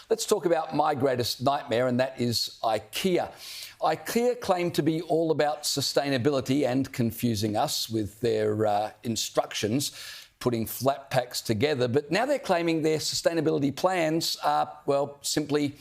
Let's talk about my greatest nightmare, and that is IKEA. IKEA claim to be all about sustainability and confusing us with their instructions, putting flat packs together. But now they're claiming their sustainability plans are, well, simply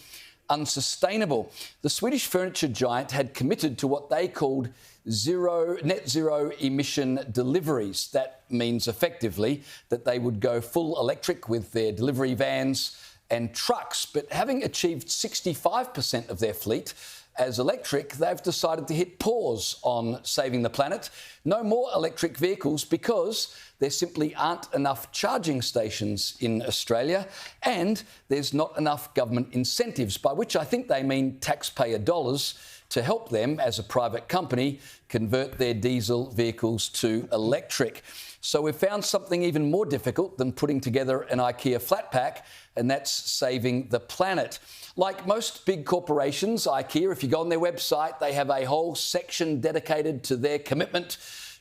unsustainable. The Swedish furniture giant had committed to what they called net zero emission deliveries. That means effectively that they would go full electric with their delivery vans and trucks. But having achieved 65% of their fleet as electric, they've decided to hit pause on saving the planet. No more electric vehicles because there simply aren't enough charging stations in Australia, and there's not enough government incentives, by which I think they mean taxpayer dollars, to help them as a private company convert their diesel vehicles to electric. So we've found something even more difficult than putting together an IKEA flat pack, and that's saving the planet. Like most big corporations, IKEA, if you go on their website, they have a whole section dedicated to their commitment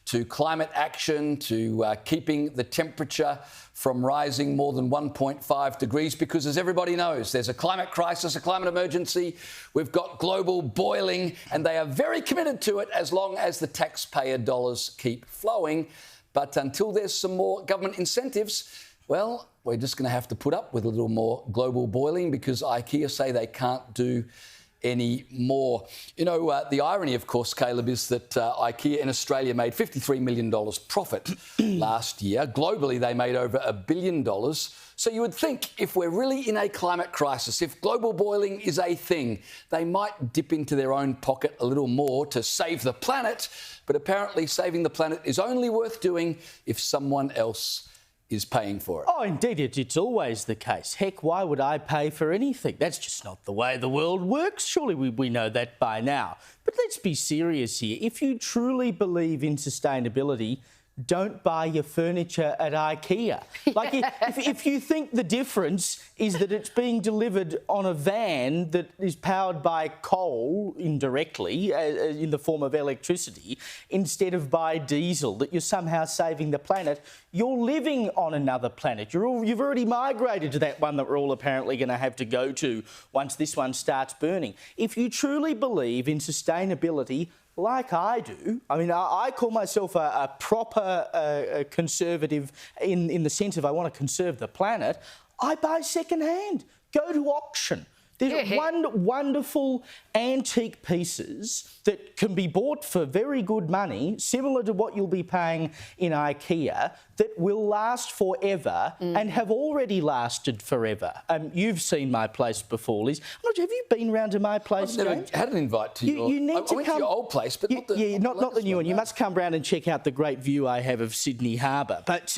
to climate action, to keeping the temperature from rising more than 1.5 degrees, because as everybody knows, there's a climate crisis, a climate emergency. We've got global boiling, and they are very committed to it as long as the taxpayer dollars keep flowing. But until there's some more government incentives, well, we're just going to have to put up with a little more global boiling, because IKEA say they can't do any more. You know, the irony, of course, Caleb, is that IKEA in Australia made $53 million profit last year. Globally, they made over $1 billion. So you would think if we're really in a climate crisis, if global boiling is a thing, they might dip into their own pocket a little more to save the planet. But apparently saving the planet is only worth doing if someone else is paying for it. Oh, indeed, it's always the case. Heck, why would I pay for anything? That's just not the way the world works. Surely we know that by now. But let's be serious here. If you truly believe in sustainability, don't buy your furniture at IKEA. Like, if you think the difference is that it's being delivered on a van that is powered by coal indirectly in the form of electricity instead of by diesel, that you're somehow saving the planet, you're living on another planet. You've already migrated to that one that we're all apparently going to have to go to once this one starts burning. If you truly believe in sustainability, like I do, I mean, I call myself a proper conservative in the sense of I want to conserve the planet, I buy second-hand. Go to auction. There's wonderful antique pieces that can be bought for very good money, similar to what you'll be paying in IKEA, that will last forever and have already lasted forever. You've seen my place before, Liz. I'm not sure, have you been round to my place, I've never James? had an invite to you need I to went come, to your old place, but not the new one. You must come round and check out the great view I have of Sydney Harbour. But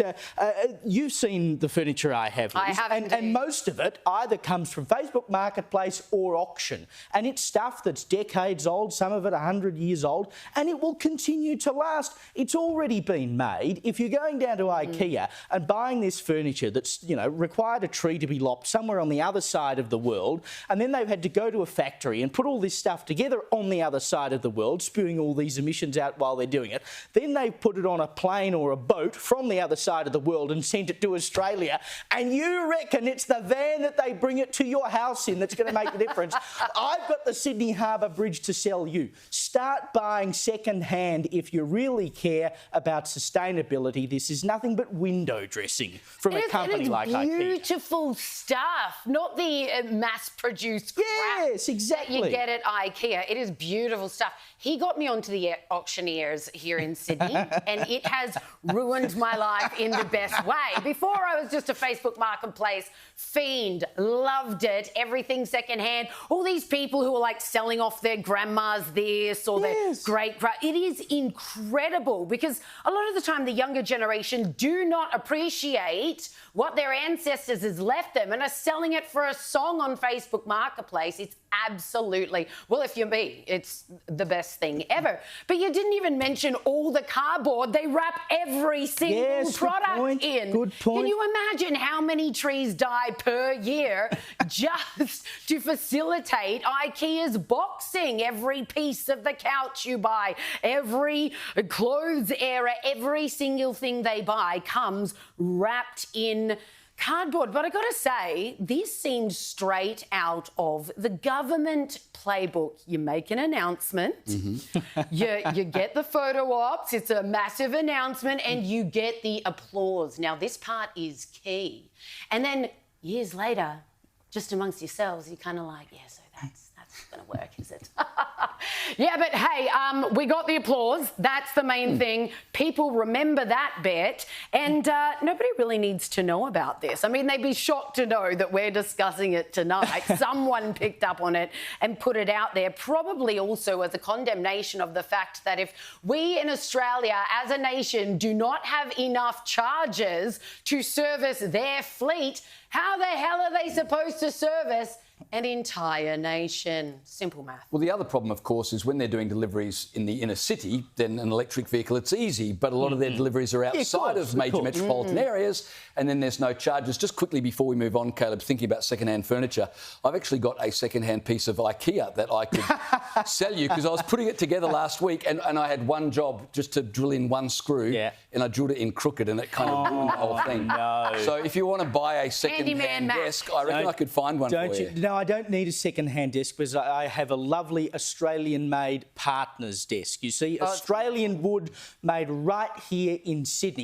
you've seen the furniture I have, Liz. I have, and most of it either comes from Facebook Marketplace or auction. And it's stuff that's decades old, some of it 100 years old, and it will continue to last. It's already been made. If you're going down to IKEA and buying this furniture that's, you know, required a tree to be lopped somewhere on the other side of the world, and then they've had to go to a factory and put all this stuff together on the other side of the world, spewing all these emissions out while they're doing it, then they've put it on a plane or a boat from the other side of the world and sent it to Australia, and you reckon it's the van that they bring it to your house in that's going to make the difference. I've got the Sydney Harbour Bridge to sell you. Start buying second-hand if you really care about sustainability. This is nothing but window dressing from a company like IKEA. Beautiful stuff, not the mass-produced crap. Yes, exactly. That you get at IKEA. It is beautiful stuff. He got me onto the auctioneers here in Sydney, and it has ruined my life in the best way. Before, I was just a Facebook Marketplace fiend, loved it, everything secondhand. All these people who are like selling off their grandma's this or their great. It is incredible because a lot of the time the younger generation do not appreciate what their ancestors has left them and are selling it for a song on Facebook Marketplace. It's absolutely, well, if you're me, it's the best thing ever. But you didn't even mention all the cardboard they wrap every single product in. Good point. Can you imagine how many trees die per year just to facilitate IKEA's boxing? Every piece of the couch you buy, every clothes area, every single thing they buy comes wrapped in Cardboard, but I got to say, this seemed straight out of the government playbook. You make an announcement, you get the photo ops, it's a massive announcement, and you get the applause. Now, this part is key. And then years later, just amongst yourselves, you're kind of like, yeah, so that's going to work, is it? Yeah, but hey, we got the applause. That's the main thing. People remember that bit, and nobody really needs to know about this. I mean, they'd be shocked to know that we're discussing it tonight. Someone picked up on it and put it out there, probably also as a condemnation of the fact that if we in Australia as a nation do not have enough chargers to service their fleet, how the hell are they supposed to service an entire nation? Simple math. Well, the other problem, of course, is when they're doing deliveries in the inner city, then an electric vehicle, it's easy. But a lot of their deliveries are outside of major metropolitan areas, and then there's no charges. Just quickly before we move on, Caleb, thinking about second-hand furniture, I've actually got a second-hand piece of IKEA that I could sell you, because I was putting it together last week, and I had one job just to drill in one screw, and I drilled it in crooked, and it kind of ruined the whole thing. No. So if you want to buy a second-hand desk, I reckon I could find one for you. No, I don't need a second-hand desk, because I have a lovely Australian-made partner's desk. You see, Australian wood made right here in Sydney.